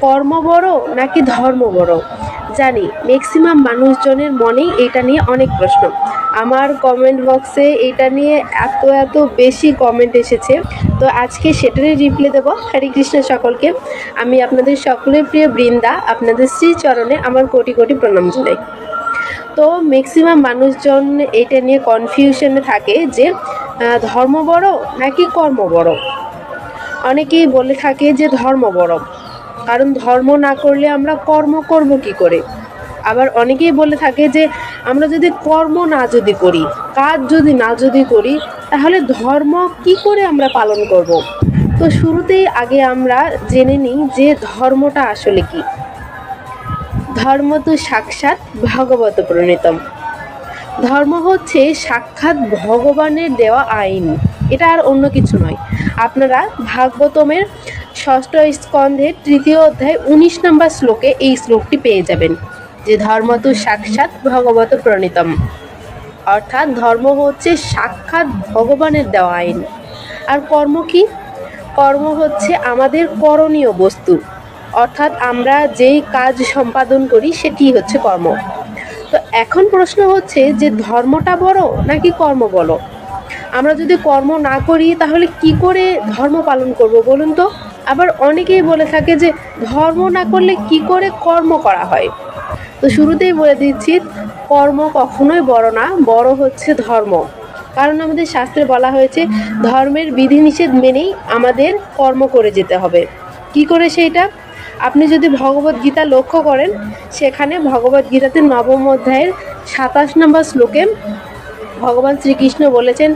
কর্ম বড় নাকি ধর্ম বড়? জানি ম্যাক্সিমাম মানুষজনের মনেই এটা নিয়ে অনেক প্রশ্ন। আমার কমেন্ট বক্সে এটা নিয়ে এত এত বেশি কমেন্ট এসেছে, তো আজকে সেটারই রিপ্লাই দেবো। হরে কৃষ্ণ সকলকে। আমি আপনাদের সকলের প্রিয় বৃন্দা, আপনাদের শ্রীচরণে আমার কোটি কোটি প্রণাম জানাই। তো ম্যাক্সিমাম মানুষজন এটা নিয়ে কনফিউশনে থাকে যে ধর্ম বড় নাকি কর্ম বড়। অনেকেই বলে থাকে যে ধর্ম বড়, কারণ ধর্ম না করলে আমরা কর্ম করব কি করে। আবার অনেকেই বলে থাকে যে আমরা যদি কর্ম না যদি করি, কাজ যদি না যদি করি, তাহলে ধর্ম কি করে আমরা পালন করব। তো শুরুতেই আগে আমরা জেনে নিই যে ধর্মটা আসলে কি। ধর্ম তো সাক্ষাৎ ভগবত প্রণীতম। ধর্ম হচ্ছে সাক্ষাৎ ভগবানের দেওয়া আইন, এটা আর অন্য কিছু নয়। আপনারা ভাগবতমের 6ষ্ঠ স্কন্ধের 3য় অধ্যায় 19 নম্বর শ্লোকে এই শ্লোকটি পেয়ে যাবেন যে ধর্ম তো সাক্ষাৎ ভগবত প্রণীতম, অর্থাৎ ধর্ম হচ্ছে সাক্ষাৎ ভগবানের দেওয়া আইন। আর কর্ম কি? কর্ম হচ্ছে আমাদের করণীয় বস্তু, অর্থাৎ আমরা যেই কাজ সম্পাদন করি সেটি হচ্ছে কর্ম। তো এখন প্রশ্ন হচ্ছে যে ধর্মটা বড় নাকি কর্ম বড়? আমরা যদি কর্ম না করি তাহলে কি করে ধর্ম পালন করব বলুন তো। আবার অনেকেই বলে থাকে যে ধর্ম না করলে কি করে কর্ম করা হয়। তো শুরুতেই বলে দিচ্ছি, কর্ম কখনোই বড় না, বড় হচ্ছে ধর্ম। কারণ আমাদের শাস্ত্রে বলা হয়েছে ধর্মের বিধিনিষেধ মেনেই আমাদের কর্ম করে যেতে হবে। কি করে সেইটা? আপনি যদি ভগবদ্গীতা লক্ষ্য করেন, সেখানে ভগবদ্গীতাতে 9ম অধ্যায়ের 27 নম্বর শ্লোকে ভগবান শ্রীকৃষ্ণ বলেছেন,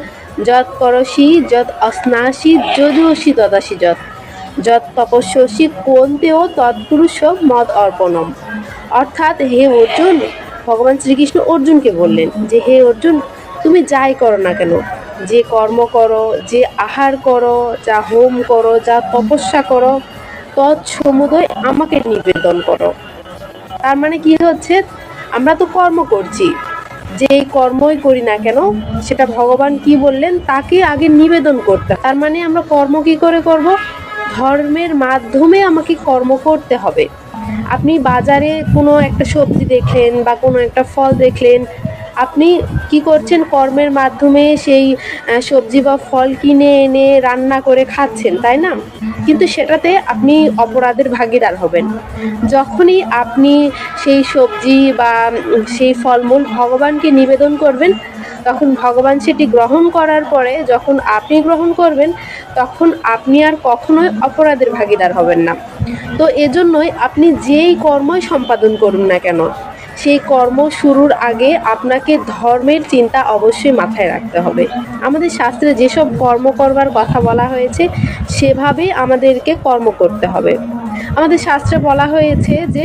যৎ করসি যৎ অশ্নাসি যদুষি তদাসি যৎ যৎ তপস্যসি কোন্তেও তৎপুরুষ মদ অর্পণম। অর্থাৎ হে অর্জুন, ভগবান শ্রীকৃষ্ণ অর্জুনকে বললেন যে হে অর্জুন, তুমি যাই করো না কেন, যে কর্ম করো, যে আহার করো, যা হোম করো, যা তপস্যা করো, তৎসমুদয় আমাকে নিবেদন করো। তার মানে কি হচ্ছে, আমরা তো কর্ম করছি, যে কর্মই করি না কেন সেটা ভগবান কি বললেন তাকে আগে নিবেদন করতে। তার মানে আমরা কর্ম কি করে করব? ধর্মের মাধ্যমে আমাকে কর্ম করতে হবে। আপনি বাজারে কোনো একটা সবজি দেখলেন বা কোনো একটা ফল দেখলেন, আপনি কি করছেন? কর্মের মাধ্যমে সেই সবজি বা ফল কিনে এনে রান্না করে খাচ্ছেন, তাই না? কিন্তু সেটাতে আপনি অপরাধের ভাগীদার হবেন। যখনই আপনি সেই সবজি বা সেই ফলমূল ভগবানকে নিবেদন করবেন, তখন ভগবান সেটি গ্রহণ করার পরে যখন আপনি গ্রহণ করবেন, তখন আপনি আর কখনোই অপরাধের ভাগীদার হবেন না। তো এজন্যই আপনি যেই কর্মই সম্পাদন করুন না কেন, সেই কর্ম শুরুর আগে আপনাকে ধর্মের চিন্তা অবশ্যই মাথায় রাখতে হবে। আমাদের শাস্ত্রে যেসব কর্ম করবার কথা বলা হয়েছে সেভাবেই আমাদেরকে কর্ম করতে হবে। আমাদের শাস্ত্রে বলা হয়েছে যে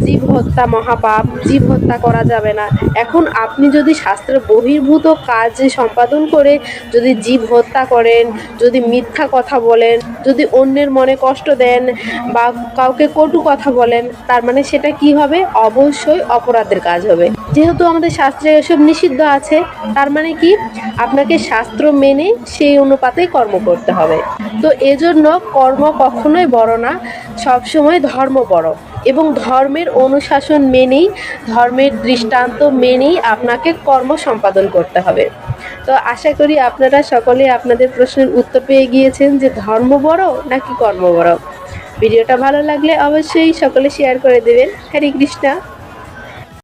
জীব হত্যা মহাপাপ, জীব হত্যা করা যাবে না। এখন আপনি যদি শাস্ত্রের বহির্ভূত কাজ সম্পাদন করে যদি জীব হত্যা করেন, যদি মিথ্যা কথা বলেন, যদি অন্যের মনে কষ্ট দেন বা কাউকে কটু কথা বলেন, তার মানে সেটা কি হবে? অবশ্যই অপরাধের কাজ হবে। যেহেতু আমাদের শাস্ত্রে এসব নিষিদ্ধ আছে, তার মানে কি আপনাকে শাস্ত্র মেনে সেই অনুপাতে কর্ম করতে হবে। তো এজন্য কর্ম কখনোই বড় না, সবসময় ধর্ম বড়। এবং ধর্মের অনুশাসন মেনেই, ধর্মের দৃষ্টান্ত মেনেই আপনাকে কর্ম সম্পাদন করতে হবে। তো আশা করি আপনারা সকলে আপনাদের প্রশ্নের উত্তর পেয়ে গিয়েছেন যে ধর্ম বড় নাকি কর্ম বড়। ভিডিওটা ভালো লাগলে অবশ্যই সকলে শেয়ার করে দেবেন। হরে কৃষ্ণ।